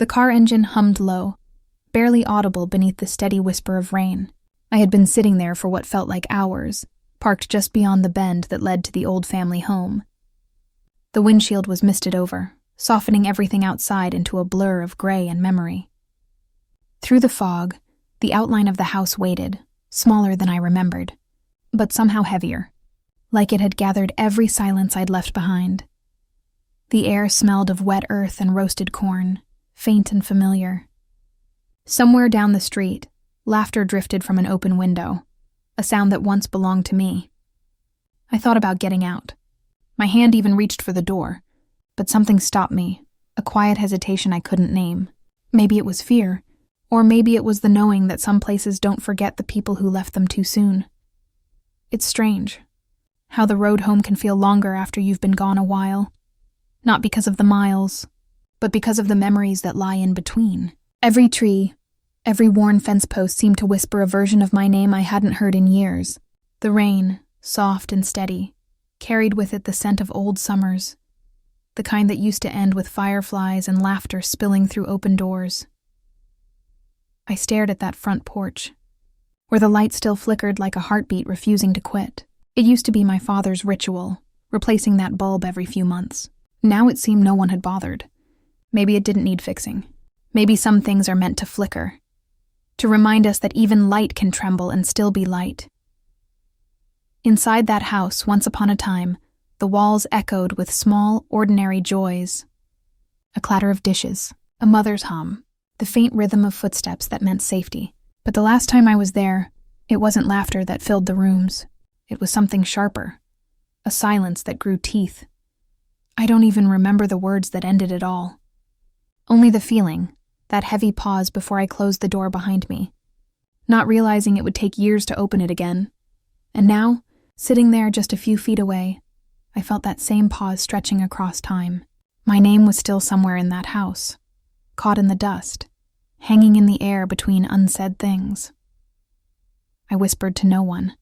The car engine hummed low, barely audible beneath the steady whisper of rain. I had been sitting there for what felt like hours, parked just beyond the bend that led to the old family home. The windshield was misted over, softening everything outside into a blur of gray and memory. Through the fog, the outline of the house waited, smaller than I remembered, but somehow heavier, like it had gathered every silence I'd left behind. The air smelled of wet earth and roasted corn, faint and familiar. Somewhere down the street, laughter drifted from an open window, a sound that once belonged to me. I thought about getting out. My hand even reached for the door, but something stopped me, a quiet hesitation I couldn't name. Maybe it was fear, or maybe it was the knowing that some places don't forget the people who left them too soon. It's strange, how the road home can feel longer after you've been gone a while. Not because of the miles, but because of the memories that lie in between. Every tree, every worn fence post seemed to whisper a version of my name I hadn't heard in years. The rain, soft and steady, carried with it the scent of old summers, the kind that used to end with fireflies and laughter spilling through open doors. I stared at that front porch, where the light still flickered like a heartbeat refusing to quit. It used to be my father's ritual, replacing that bulb every few months. Now it seemed no one had bothered. Maybe it didn't need fixing. Maybe some things are meant to flicker, to remind us that even light can tremble and still be light. Inside that house, once upon a time, the walls echoed with small, ordinary joys. A clatter of dishes, a mother's hum, the faint rhythm of footsteps that meant safety. But the last time I was there, it wasn't laughter that filled the rooms. It was something sharper, a silence that grew teeth. I don't even remember the words that ended it all. Only the feeling, that heavy pause before I closed the door behind me, not realizing it would take years to open it again. And now, sitting there just a few feet away, I felt that same pause stretching across time. My name was still somewhere in that house, caught in the dust, hanging in the air between unsaid things. I whispered to no one.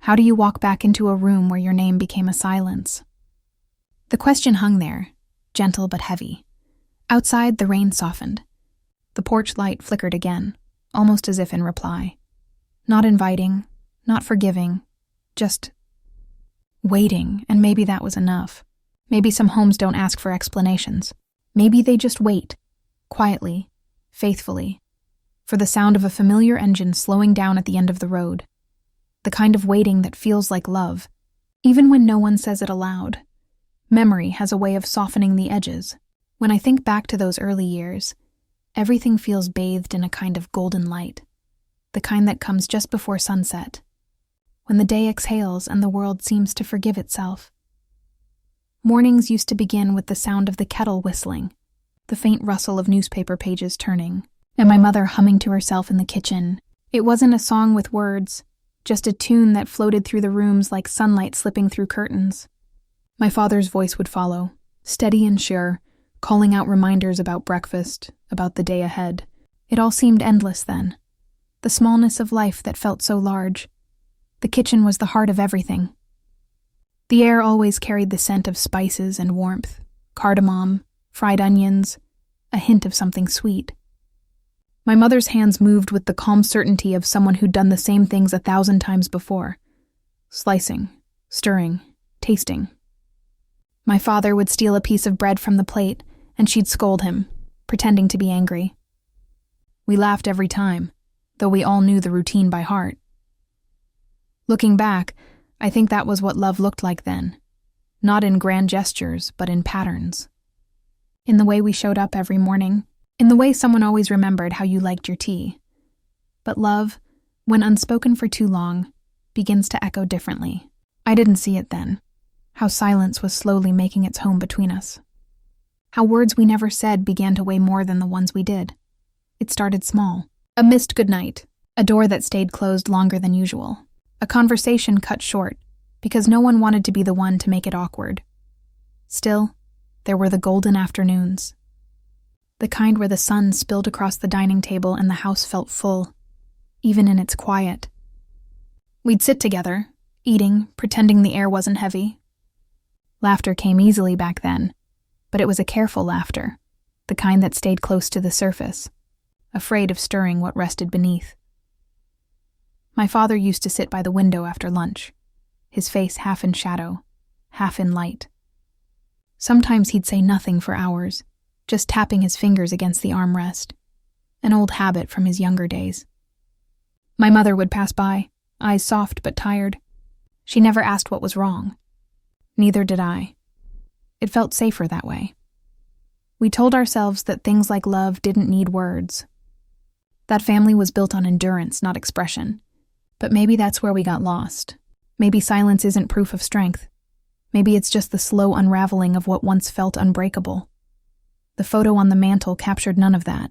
How do you walk back into a room where your name became a silence? The question hung there, gentle but heavy. Outside, the rain softened. The porch light flickered again, almost as if in reply. Not inviting, not forgiving, just waiting, and maybe that was enough. Maybe some homes don't ask for explanations. Maybe they just wait, quietly, faithfully, for the sound of a familiar engine slowing down at the end of the road. The kind of waiting that feels like love, even when no one says it aloud. Memory has a way of softening the edges. When I think back to those early years, everything feels bathed in a kind of golden light, the kind that comes just before sunset, when the day exhales and the world seems to forgive itself. Mornings used to begin with the sound of the kettle whistling, the faint rustle of newspaper pages turning, and my mother humming to herself in the kitchen. It wasn't a song with words, just a tune that floated through the rooms like sunlight slipping through curtains. My father's voice would follow, steady and sure, calling out reminders about breakfast, about the day ahead. It all seemed endless then. The smallness of life that felt so large. The kitchen was the heart of everything. The air always carried the scent of spices and warmth, cardamom, fried onions, a hint of something sweet. My mother's hands moved with the calm certainty of someone who'd done the same things 1,000 times before. Slicing, stirring, tasting. My father would steal a piece of bread from the plate, and she'd scold him, pretending to be angry. We laughed every time, though we all knew the routine by heart. Looking back, I think that was what love looked like then. Not in grand gestures, but in patterns. In the way we showed up every morning, in the way someone always remembered how you liked your tea. But love, when unspoken for too long, begins to echo differently. I didn't see it then. How silence was slowly making its home between us. How words we never said began to weigh more than the ones we did. It started small. A missed goodnight, a door that stayed closed longer than usual, a conversation cut short because no one wanted to be the one to make it awkward. Still, there were the golden afternoons. The kind where the sun spilled across the dining table and the house felt full, even in its quiet. We'd sit together, eating, pretending the air wasn't heavy. Laughter came easily back then, but it was a careful laughter, the kind that stayed close to the surface, afraid of stirring what rested beneath. My father used to sit by the window after lunch, his face half in shadow, half in light. Sometimes he'd say nothing for hours, just tapping his fingers against the armrest, an old habit from his younger days. My mother would pass by, eyes soft but tired. She never asked what was wrong. Neither did I. It felt safer that way. We told ourselves that things like love didn't need words. That family was built on endurance, not expression. But maybe that's where we got lost. Maybe silence isn't proof of strength. Maybe it's just the slow unraveling of what once felt unbreakable. The photo on the mantel captured none of that.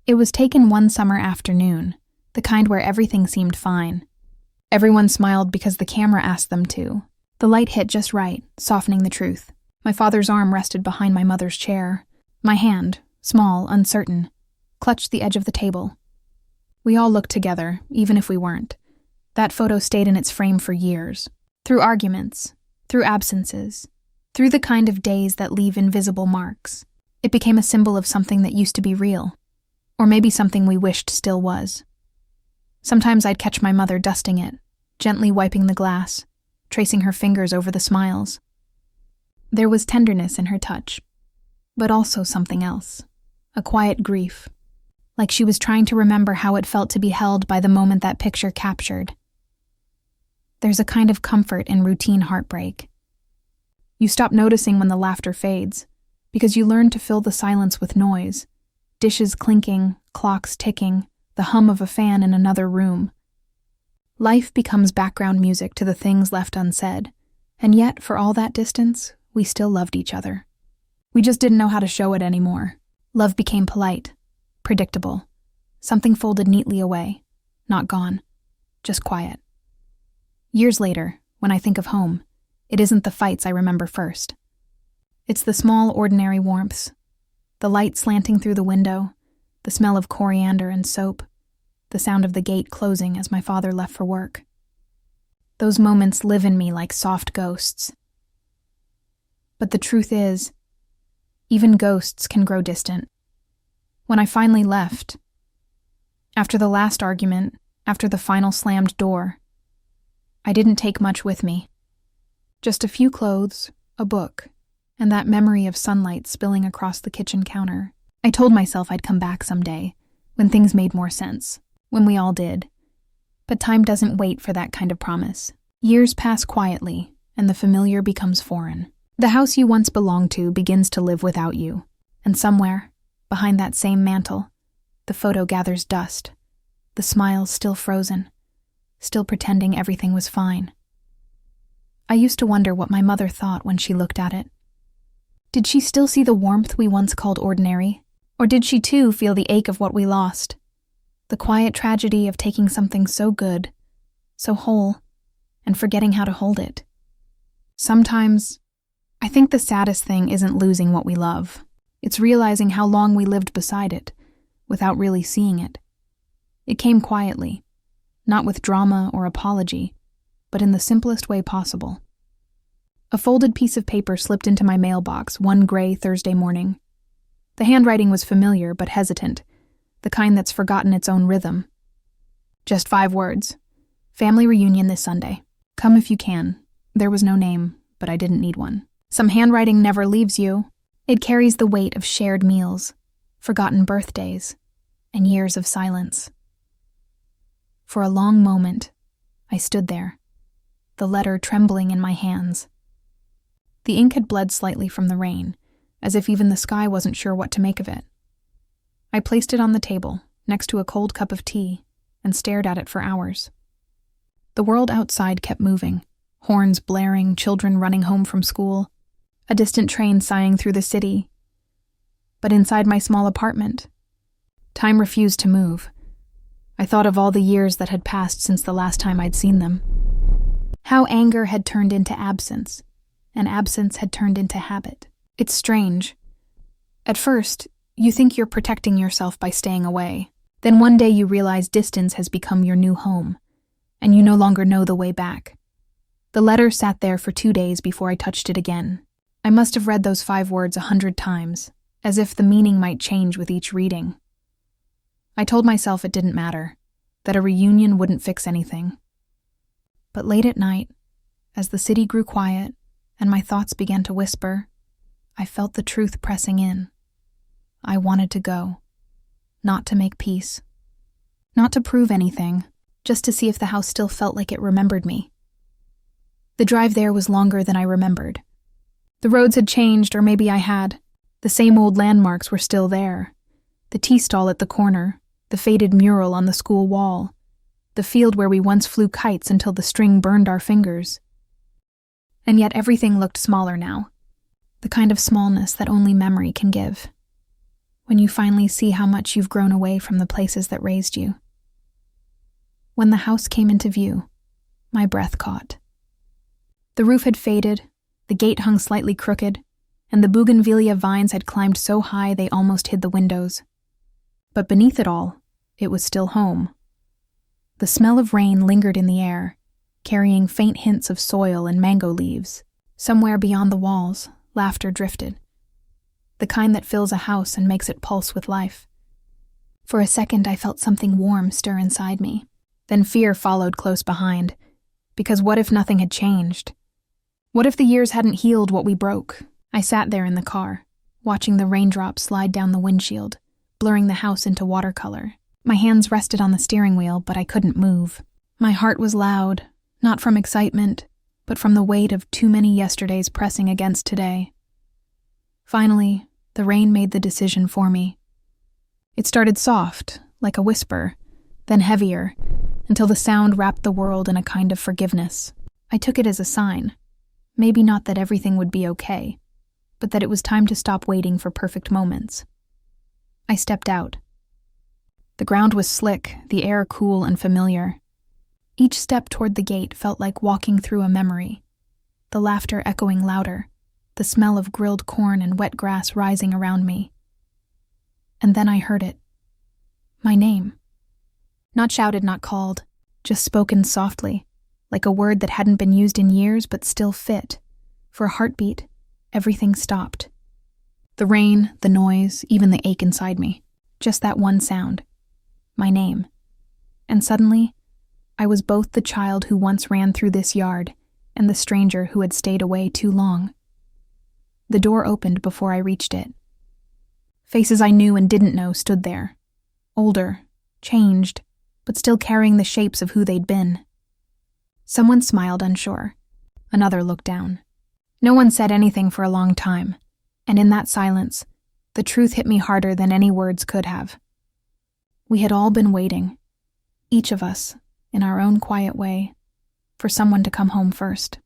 It was taken one summer afternoon, the kind where everything seemed fine. Everyone smiled because the camera asked them to. The light hit just right, softening the truth. My father's arm rested behind my mother's chair. My hand, small, uncertain, clutched the edge of the table. We all looked together, even if we weren't. That photo stayed in its frame for years. Through arguments, through absences, through the kind of days that leave invisible marks. It became a symbol of something that used to be real. Or maybe something we wished still was. Sometimes I'd catch my mother dusting it, gently wiping the glass, tracing her fingers over the smiles. There was tenderness in her touch, but also something else, a quiet grief, like she was trying to remember how it felt to be held by the moment that picture captured. There's a kind of comfort in routine heartbreak. You stop noticing when the laughter fades, because you learn to fill the silence with noise, dishes clinking, clocks ticking, the hum of a fan in another room. Life becomes background music to the things left unsaid, and yet, for all that distance, we still loved each other. We just didn't know how to show it anymore. Love became polite, predictable, something folded neatly away, not gone, just quiet. Years later, when I think of home, it isn't the fights I remember first. It's the small, ordinary warmths, the light slanting through the window, the smell of coriander and soap, the sound of the gate closing as my father left for work. Those moments live in me like soft ghosts. But the truth is, even ghosts can grow distant. When I finally left, after the last argument, after the final slammed door, I didn't take much with me. Just a few clothes, a book, and that memory of sunlight spilling across the kitchen counter. I told myself I'd come back someday, when things made more sense, when we all did. But time doesn't wait for that kind of promise. Years pass quietly, and the familiar becomes foreign. The house you once belonged to begins to live without you, and somewhere, behind that same mantel, the photo gathers dust, the smiles still frozen, still pretending everything was fine. I used to wonder what my mother thought when she looked at it. Did she still see the warmth we once called ordinary? Or did she too feel the ache of what we lost? The quiet tragedy of taking something so good, so whole, and forgetting how to hold it. Sometimes, I think the saddest thing isn't losing what we love. It's realizing how long we lived beside it, without really seeing it. It came quietly, not with drama or apology, but in the simplest way possible. A folded piece of paper slipped into my mailbox one gray Thursday morning. The handwriting was familiar but hesitant, the kind that's forgotten its own rhythm. Just 5 words. Family reunion this Sunday. Come if you can. There was no name, but I didn't need one. Some handwriting never leaves you. It carries the weight of shared meals, forgotten birthdays, and years of silence. For a long moment, I stood there, the letter trembling in my hands. The ink had bled slightly from the rain, as if even the sky wasn't sure what to make of it. I placed it on the table, next to a cold cup of tea, and stared at it for hours. The world outside kept moving, horns blaring, children running home from school, a distant train sighing through the city. But inside my small apartment, time refused to move. I thought of all the years that had passed since the last time I'd seen them. How anger had turned into absence, and absence had turned into habit. It's strange. At first, you think you're protecting yourself by staying away. Then one day you realize distance has become your new home, and you no longer know the way back. The letter sat there for 2 days before I touched it again. I must have read those 5 words 100 times, as if the meaning might change with each reading. I told myself it didn't matter, that a reunion wouldn't fix anything. But late at night, as the city grew quiet and my thoughts began to whisper, I felt the truth pressing in. I wanted to go, not to make peace, not to prove anything, just to see if the house still felt like it remembered me. The drive there was longer than I remembered. The roads had changed, or maybe I had. The same old landmarks were still there. The tea stall at the corner, the faded mural on the school wall, the field where we once flew kites until the string burned our fingers. And yet everything looked smaller now, the kind of smallness that only memory can give, when you finally see how much you've grown away from the places that raised you. When the house came into view, my breath caught. The roof had faded, the gate hung slightly crooked, and the bougainvillea vines had climbed so high they almost hid the windows. But beneath it all, it was still home. The smell of rain lingered in the air, carrying faint hints of soil and mango leaves. Somewhere beyond the walls, laughter drifted, the kind that fills a house and makes it pulse with life. For a second, I felt something warm stir inside me. Then fear followed close behind, because what if nothing had changed? What if the years hadn't healed what we broke? I sat there in the car, watching the raindrops slide down the windshield, blurring the house into watercolor. My hands rested on the steering wheel, but I couldn't move. My heart was loud, not from excitement, but from the weight of too many yesterdays pressing against today. Finally, the rain made the decision for me. It started soft, like a whisper, then heavier, until the sound wrapped the world in a kind of forgiveness. I took it as a sign. Maybe not that everything would be okay, but that it was time to stop waiting for perfect moments. I stepped out. The ground was slick, the air cool and familiar. Each step toward the gate felt like walking through a memory, the laughter echoing louder, the smell of grilled corn and wet grass rising around me. And then I heard it. My name. Not shouted, not called, just spoken softly, like a word that hadn't been used in years but still fit. For a heartbeat, everything stopped. The rain, the noise, even the ache inside me. Just that one sound. My name. And suddenly, I was both the child who once ran through this yard and the stranger who had stayed away too long. The door opened before I reached it. Faces I knew and didn't know stood there. Older, changed, but still carrying the shapes of who they'd been. Someone smiled, unsure. Another looked down. No one said anything for a long time, and in that silence, the truth hit me harder than any words could have. We had all been waiting, each of us, in our own quiet way, for someone to come home first.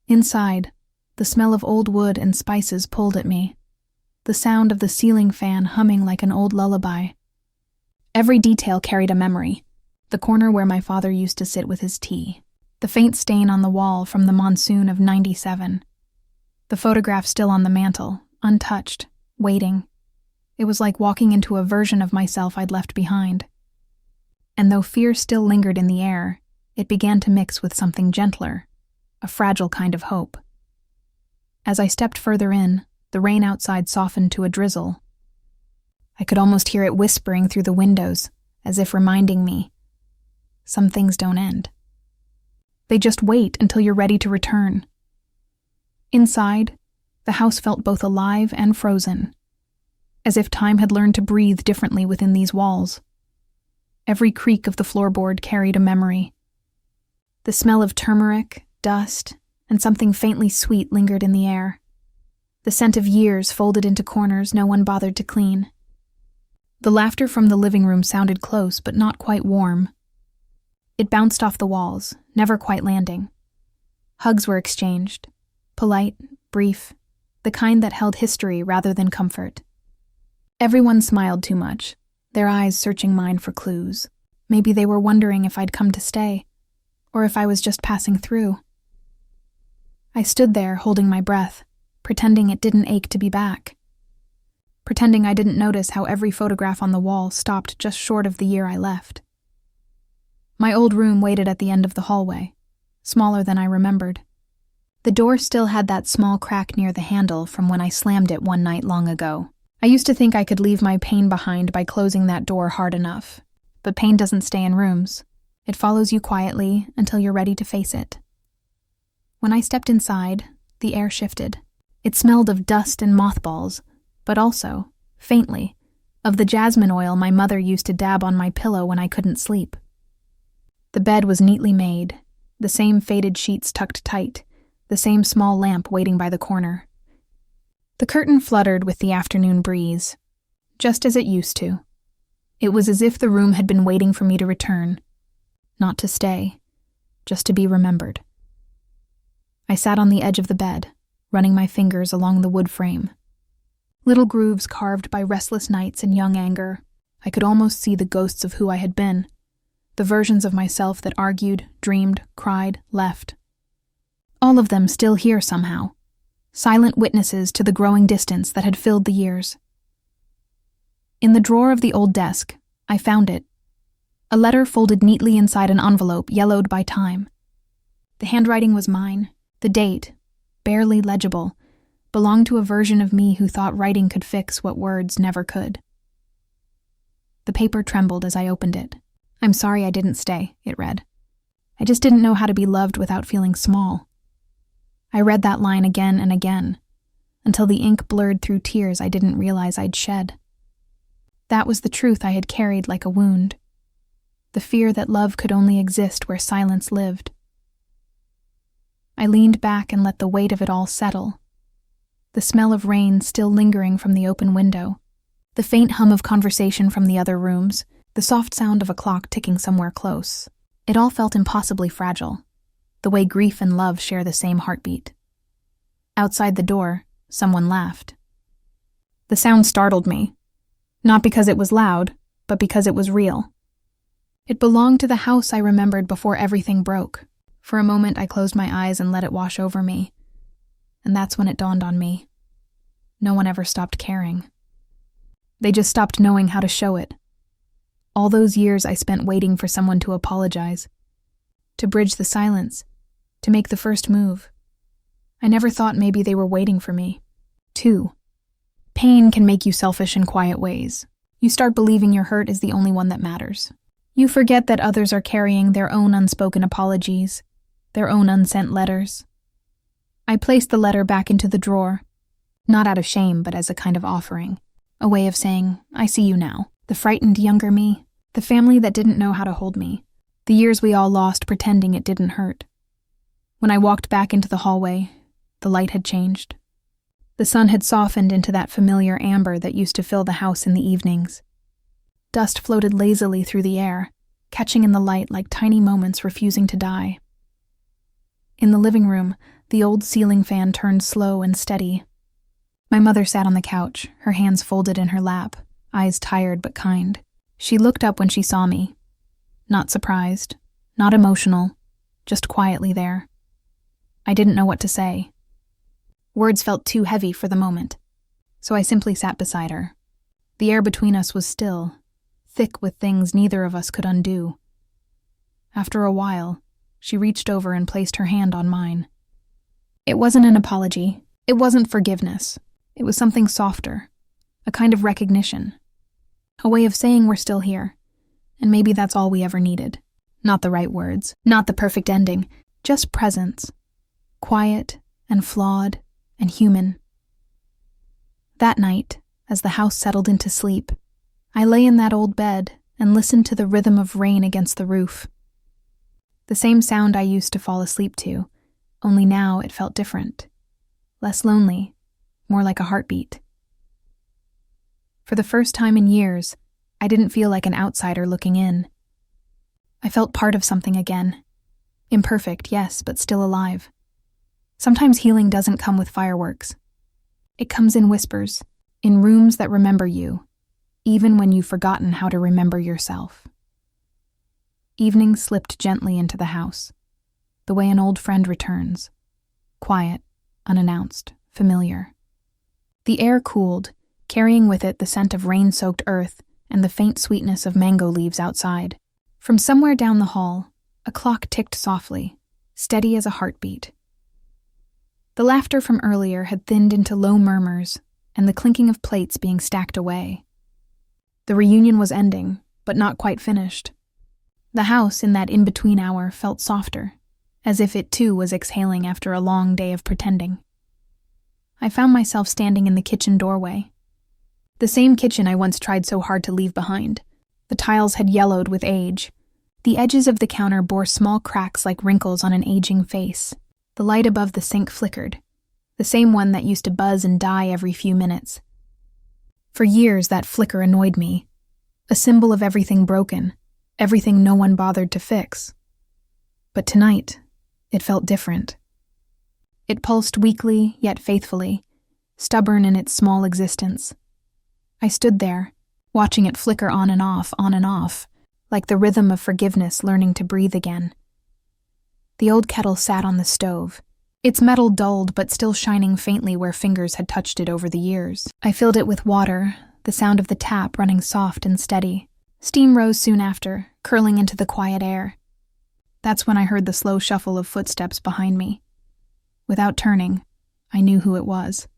Inside, the smell of old wood and spices pulled at me, the sound of the ceiling fan humming like an old lullaby. Every detail carried a memory. The corner where my father used to sit with his tea, the faint stain on the wall from the monsoon of '97, the photograph still on the mantel, untouched, waiting. It was like walking into a version of myself I'd left behind. And though fear still lingered in the air, it began to mix with something gentler, a fragile kind of hope. As I stepped further in, the rain outside softened to a drizzle. I could almost hear it whispering through the windows, as if reminding me, some things don't end. They just wait until you're ready to return. Inside, the house felt both alive and frozen, as if time had learned to breathe differently within these walls. Every creak of the floorboard carried a memory. The smell of turmeric, dust, and something faintly sweet lingered in the air. The scent of years folded into corners no one bothered to clean. The laughter from the living room sounded close but not quite warm. It bounced off the walls, never quite landing. Hugs were exchanged, polite, brief, the kind that held history rather than comfort. Everyone smiled too much, their eyes searching mine for clues. Maybe they were wondering if I'd come to stay, or if I was just passing through. I stood there holding my breath, pretending it didn't ache to be back. Pretending I didn't notice how every photograph on the wall stopped just short of the year I left. My old room waited at the end of the hallway, smaller than I remembered. The door still had that small crack near the handle from when I slammed it one night long ago. I used to think I could leave my pain behind by closing that door hard enough. But pain doesn't stay in rooms. It follows you quietly until you're ready to face it. When I stepped inside, the air shifted. It smelled of dust and mothballs, but also, faintly, of the jasmine oil my mother used to dab on my pillow when I couldn't sleep. The bed was neatly made, the same faded sheets tucked tight, the same small lamp waiting by the corner. The curtain fluttered with the afternoon breeze, just as it used to. It was as if the room had been waiting for me to return, not to stay, just to be remembered. I sat on the edge of the bed, running my fingers along the wood frame. Little grooves carved by restless nights and young anger. I could almost see the ghosts of who I had been, the versions of myself that argued, dreamed, cried, left. All of them still here somehow, silent witnesses to the growing distance that had filled the years. In the drawer of the old desk, I found it. A letter folded neatly inside an envelope yellowed by time. The handwriting was mine. The date, barely legible, belonged to a version of me who thought writing could fix what words never could. The paper trembled as I opened it. "I'm sorry I didn't stay," it read. "I just didn't know how to be loved without feeling small." I read that line again and again, until the ink blurred through tears I didn't realize I'd shed. That was the truth I had carried like a wound. The fear that love could only exist where silence lived. I leaned back and let the weight of it all settle. The smell of rain still lingering from the open window, the faint hum of conversation from the other rooms, the soft sound of a clock ticking somewhere close. It all felt impossibly fragile, the way grief and love share the same heartbeat. Outside the door, someone laughed. The sound startled me, not because it was loud, but because it was real. It belonged to the house I remembered before everything broke. For a moment, I closed my eyes and let it wash over me. And that's when it dawned on me. No one ever stopped caring. They just stopped knowing how to show it. All those years I spent waiting for someone to apologize, to bridge the silence, to make the first move. I never thought maybe they were waiting for me. 2. Pain can make you selfish in quiet ways. You start believing your hurt is the only one that matters. You forget that others are carrying their own unspoken apologies, their own unsent letters. I placed the letter back into the drawer, not out of shame, but as a kind of offering, a way of saying, "I see you now." The frightened younger me, the family that didn't know how to hold me, the years we all lost pretending it didn't hurt. When I walked back into the hallway, the light had changed. The sun had softened into that familiar amber that used to fill the house in the evenings. Dust floated lazily through the air, catching in the light like tiny moments refusing to die. In the living room, the old ceiling fan turned slow and steady. My mother sat on the couch, her hands folded in her lap, eyes tired but kind. She looked up when she saw me. Not surprised, not emotional, just quietly there. I didn't know what to say. Words felt too heavy for the moment, so I simply sat beside her. The air between us was still, thick with things neither of us could undo. After a while, she reached over and placed her hand on mine. It wasn't an apology. It wasn't forgiveness. It was something softer, a kind of recognition, a way of saying we're still here, and maybe that's all we ever needed. Not the right words, not the perfect ending, just presence, quiet and flawed and human. That night, as the house settled into sleep, I lay in that old bed and listened to the rhythm of rain against the roof. The same sound I used to fall asleep to, only now it felt different. Less lonely, more like a heartbeat. For the first time in years, I didn't feel like an outsider looking in. I felt part of something again. Imperfect, yes, but still alive. Sometimes healing doesn't come with fireworks. It comes in whispers, in rooms that remember you, even when you've forgotten how to remember yourself. Evening slipped gently into the house, the way an old friend returns. Quiet, unannounced, familiar. The air cooled, carrying with it the scent of rain-soaked earth and the faint sweetness of mango leaves outside. From somewhere down the hall, a clock ticked softly, steady as a heartbeat. The laughter from earlier had thinned into low murmurs and the clinking of plates being stacked away. The reunion was ending, but not quite finished. The house in that in-between hour felt softer, as if it too was exhaling after a long day of pretending. I found myself standing in the kitchen doorway. The same kitchen I once tried so hard to leave behind. The tiles had yellowed with age. The edges of the counter bore small cracks like wrinkles on an aging face. The light above the sink flickered, the same one that used to buzz and die every few minutes. For years that flicker annoyed me, a symbol of everything broken, everything no one bothered to fix. But tonight, it felt different. It pulsed weakly yet faithfully, stubborn in its small existence. I stood there, watching it flicker on and off, like the rhythm of forgiveness learning to breathe again. The old kettle sat on the stove, its metal dulled but still shining faintly where fingers had touched it over the years. I filled it with water, the sound of the tap running soft and steady. Steam rose soon after, curling into the quiet air. That's when I heard the slow shuffle of footsteps behind me. Without turning, I knew who it was.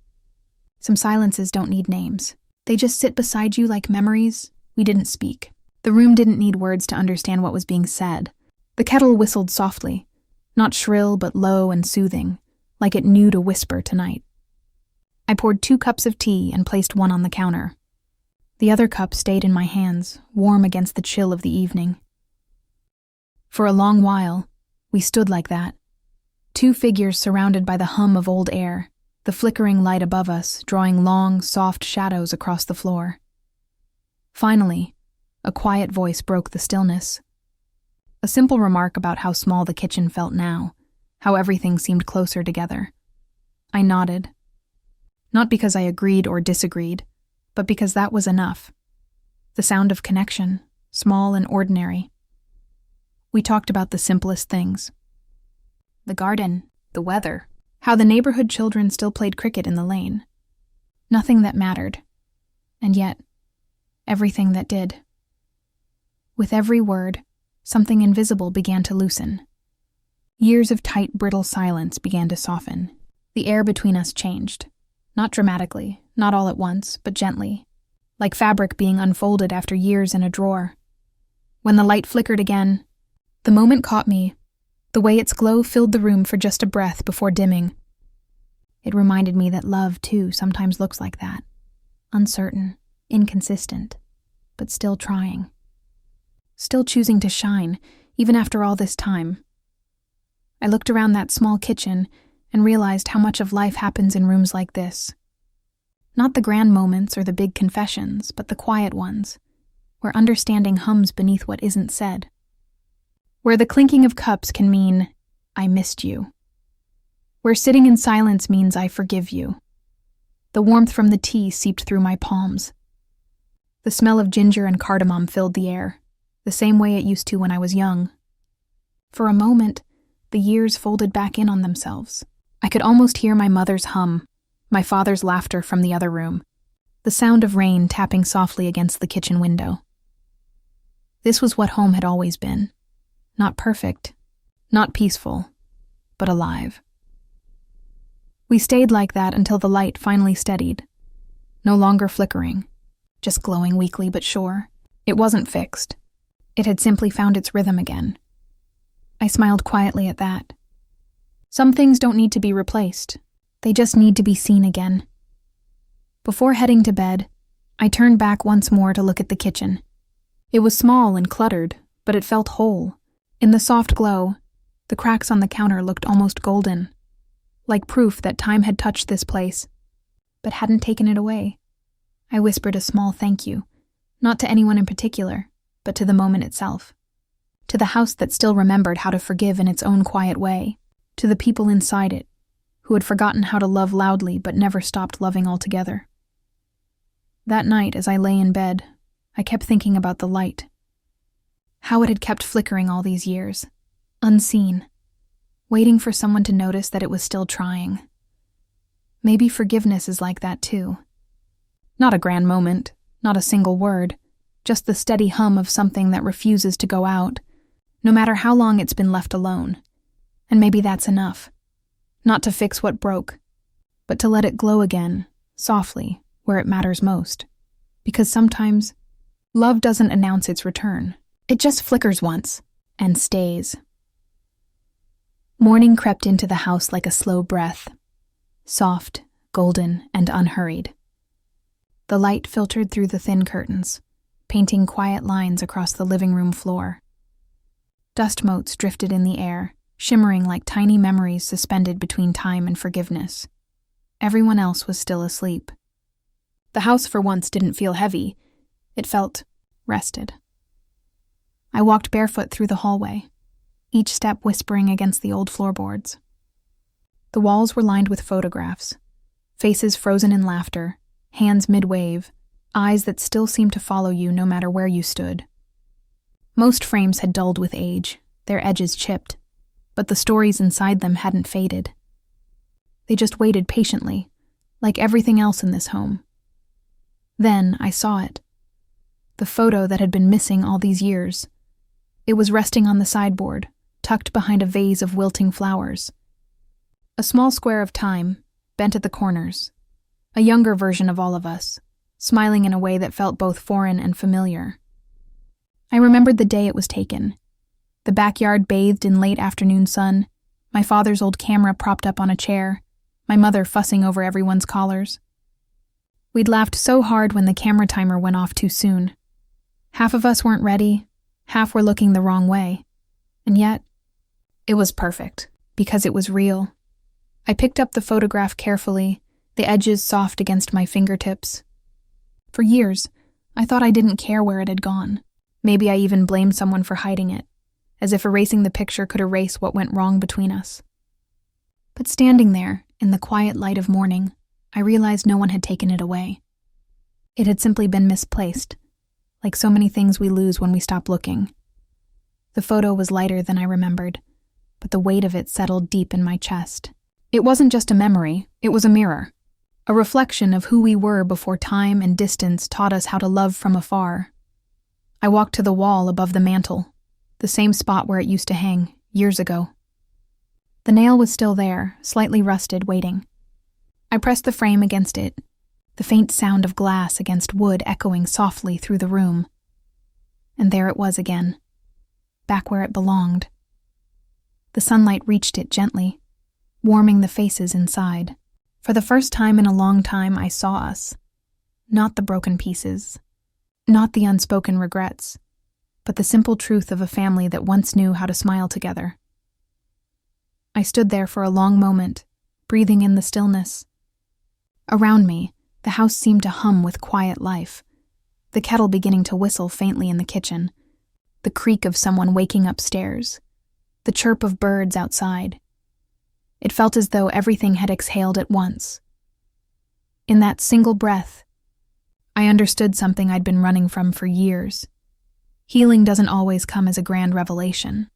Some silences don't need names. They just sit beside you like memories. We didn't speak. The room didn't need words to understand what was being said. The kettle whistled softly, not shrill but low and soothing, like it knew to whisper tonight. I poured 2 cups of tea and placed one on the counter. The other cup stayed in my hands, warm against the chill of the evening. For a long while, we stood like that, 2 figures surrounded by the hum of old air, the flickering light above us drawing long, soft shadows across the floor. Finally, a quiet voice broke the stillness. A simple remark about how small the kitchen felt now, how everything seemed closer together. I nodded. Not because I agreed or disagreed, but because that was enough. The sound of connection, small and ordinary. We talked about the simplest things. The garden, the weather, how the neighborhood children still played cricket in the lane. Nothing that mattered, and yet, everything that did. With every word, something invisible began to loosen. Years of tight, brittle silence began to soften. The air between us changed. Not dramatically, not all at once, but gently, like fabric being unfolded after years in a drawer. When the light flickered again, the moment caught me, the way its glow filled the room for just a breath before dimming. It reminded me that love, too, sometimes looks like that. Uncertain, inconsistent, but still trying. Still choosing to shine, even after all this time. I looked around that small kitchen and realized how much of life happens in rooms like this. Not the grand moments or the big confessions, but the quiet ones, where understanding hums beneath what isn't said. Where the clinking of cups can mean, I missed you. Where sitting in silence means I forgive you. The warmth from the tea seeped through my palms. The smell of ginger and cardamom filled the air, the same way it used to when I was young. For a moment, the years folded back in on themselves. I could almost hear my mother's hum, my father's laughter from the other room, the sound of rain tapping softly against the kitchen window. This was what home had always been. Not perfect, not peaceful, but alive. We stayed like that until the light finally steadied. No longer flickering, just glowing weakly but sure. It wasn't fixed. It had simply found its rhythm again. I smiled quietly at that. Some things don't need to be replaced. They just need to be seen again. Before heading to bed, I turned back once more to look at the kitchen. It was small and cluttered, but it felt whole. In the soft glow, the cracks on the counter looked almost golden, like proof that time had touched this place, but hadn't taken it away. I whispered a small thank you, not to anyone in particular, but to the moment itself. To the house that still remembered how to forgive in its own quiet way. To the people inside it, who had forgotten how to love loudly but never stopped loving altogether. That night, as I lay in bed, I kept thinking about the light. How it had kept flickering all these years, unseen, waiting for someone to notice that it was still trying. Maybe forgiveness is like that too. Not a grand moment, not a single word, just the steady hum of something that refuses to go out, no matter how long it's been left alone. And maybe that's enough. not to fix what broke, but to let it glow again, softly, where it matters most. Because sometimes, love doesn't announce its return. It just flickers once, and stays. Morning crept into the house like a slow breath, soft, golden, and unhurried. The light filtered through the thin curtains, painting quiet lines across the living room floor. Dust motes drifted in the air, shimmering like tiny memories suspended between time and forgiveness. Everyone else was still asleep. The house for once didn't feel heavy. It felt rested. I walked barefoot through the hallway, each step whispering against the old floorboards. The walls were lined with photographs, faces frozen in laughter, hands mid-wave, eyes that still seemed to follow you no matter where you stood. Most frames had dulled with age, their edges chipped, but the stories inside them hadn't faded. They just waited patiently, like everything else in this home. Then I saw it. The photo that had been missing all these years. It was resting on the sideboard, tucked behind a vase of wilting flowers. A small square of time, bent at the corners. A younger version of all of us, smiling in a way that felt both foreign and familiar. I remembered the day it was taken. The backyard bathed in late afternoon sun, my father's old camera propped up on a chair, my mother fussing over everyone's collars. We'd laughed so hard when the camera timer went off too soon. Half of us weren't ready, half were looking the wrong way. And yet, it was perfect, because it was real. I picked up the photograph carefully, the edges soft against my fingertips. For years, I thought I didn't care where it had gone. Maybe I even blamed someone for hiding it, as if erasing the picture could erase what went wrong between us. But standing there, in the quiet light of morning, I realized no one had taken it away. It had simply been misplaced, like so many things we lose when we stop looking. The photo was lighter than I remembered, but the weight of it settled deep in my chest. It wasn't just a memory, it was a mirror. A reflection of who we were before time and distance taught us how to love from afar. I walked to the wall above the mantel, the same spot where it used to hang, years ago. The nail was still there, slightly rusted, waiting. I pressed the frame against it, the faint sound of glass against wood echoing softly through the room. And there it was again, back where it belonged. The sunlight reached it gently, warming the faces inside. For the first time in a long time, I saw us. Not the broken pieces, not the unspoken regrets, but the simple truth of a family that once knew how to smile together. I stood there for a long moment, breathing in the stillness. Around me, the house seemed to hum with quiet life, the kettle beginning to whistle faintly in the kitchen, the creak of someone waking upstairs, the chirp of birds outside. It felt as though everything had exhaled at once. In that single breath, I understood something I'd been running from for years. Healing doesn't always come as a grand revelation.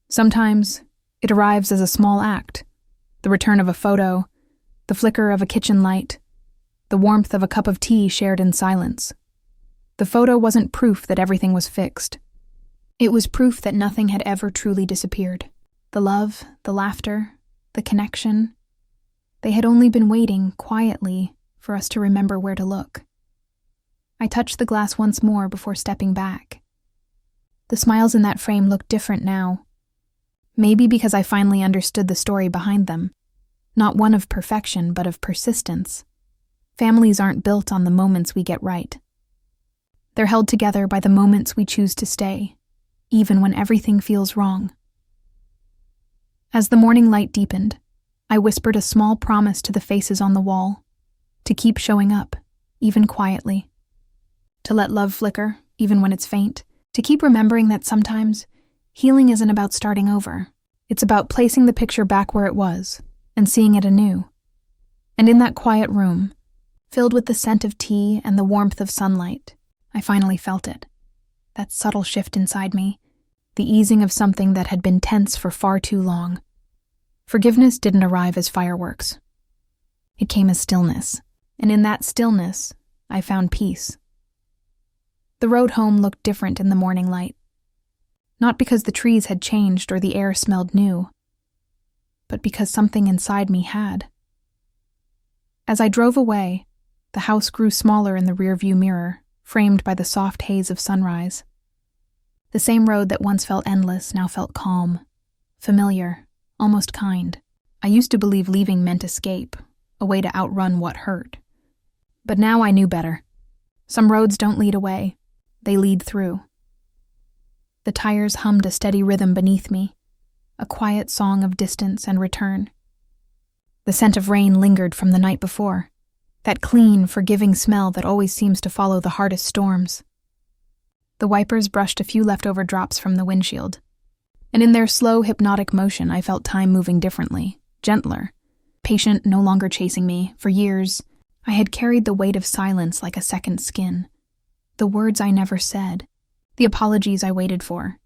Sometimes, it arrives as a small act, the return of a photo, the flicker of a kitchen light, the warmth of a cup of tea shared in silence. The photo wasn't proof that everything was fixed. It was proof that nothing had ever truly disappeared. The love, the laughter, the connection, they had only been waiting, quietly, for us to remember where to look. I touched the glass once more before stepping back. The smiles in that frame looked different now. Maybe because I finally understood the story behind them. Not one of perfection, but of persistence. Families aren't built on the moments we get right. They're held together by the moments we choose to stay, even when everything feels wrong. As the morning light deepened, I whispered a small promise to the faces on the wall, to keep showing up, even quietly. To let love flicker, even when it's faint. To keep remembering that sometimes, healing isn't about starting over. It's about placing the picture back where it was, and seeing it anew. And in that quiet room, filled with the scent of tea and the warmth of sunlight, I finally felt it. That subtle shift inside me, the easing of something that had been tense for far too long. Forgiveness didn't arrive as fireworks. It came as stillness, and in that stillness, I found peace. The road home looked different in the morning light. Not because the trees had changed or the air smelled new, but because something inside me had. As I drove away, the house grew smaller in the rearview mirror, framed by the soft haze of sunrise. The same road that once felt endless now felt calm, familiar, almost kind. I used to believe leaving meant escape, a way to outrun what hurt. But now I knew better. Some roads don't lead away, they lead through. The tires hummed a steady rhythm beneath me, a quiet song of distance and return. The scent of rain lingered from the night before, that clean, forgiving smell that always seems to follow the hardest storms. The wipers brushed a few leftover drops from the windshield, and in their slow, hypnotic motion I felt time moving differently, gentler. Patient, no longer chasing me. For years, I had carried the weight of silence like a second skin. The words I never said, the apologies I waited for,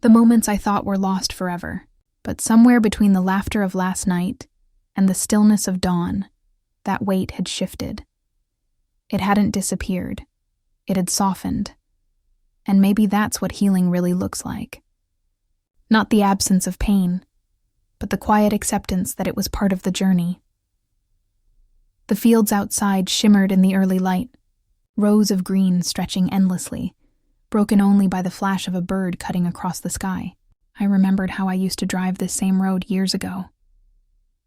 the moments I thought were lost forever. But somewhere between the laughter of last night and the stillness of dawn, that weight had shifted. It hadn't disappeared. It had softened. And maybe that's what healing really looks like. Not the absence of pain, but the quiet acceptance that it was part of the journey. The fields outside shimmered in the early light, rows of green stretching endlessly, broken only by the flash of a bird cutting across the sky. I remembered how I used to drive this same road years ago.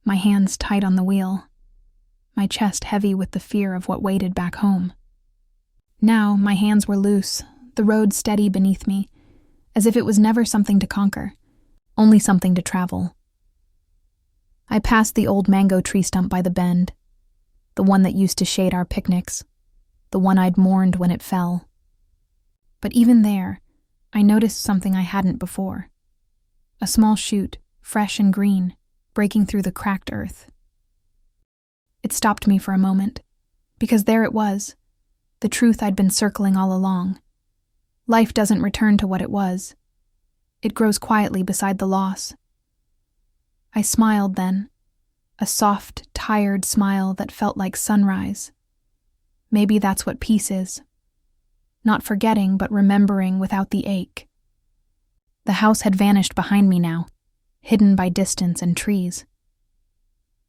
My hands tight on the wheel, my chest heavy with the fear of what waited back home. Now my hands were loose, the road steady beneath me, as if it was never something to conquer, only something to travel. I passed the old mango tree stump by the bend, the one that used to shade our picnics, the one I'd mourned when it fell. But even there, I noticed something I hadn't before. A small shoot, fresh and green, breaking through the cracked earth. It stopped me for a moment, because there it was, the truth I'd been circling all along. Life doesn't return to what it was. It grows quietly beside the loss. I smiled then, a soft, tired smile that felt like sunrise. Maybe that's what peace is. Not forgetting, but remembering without the ache. The house had vanished behind me now, hidden by distance and trees.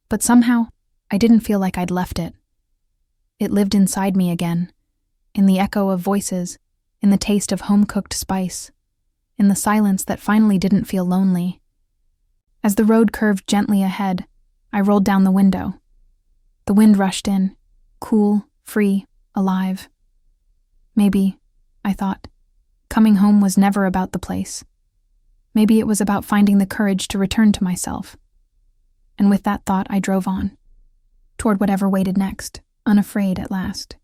But somehow, I didn't feel like I'd left it. It lived inside me again, in the echo of voices, in the taste of home-cooked spice, in the silence that finally didn't feel lonely. As the road curved gently ahead, I rolled down the window. The wind rushed in, cool, free, alive. Maybe, I thought, coming home was never about the place. Maybe it was about finding the courage to return to myself. And with that thought, I drove on, toward whatever waited next, unafraid at last.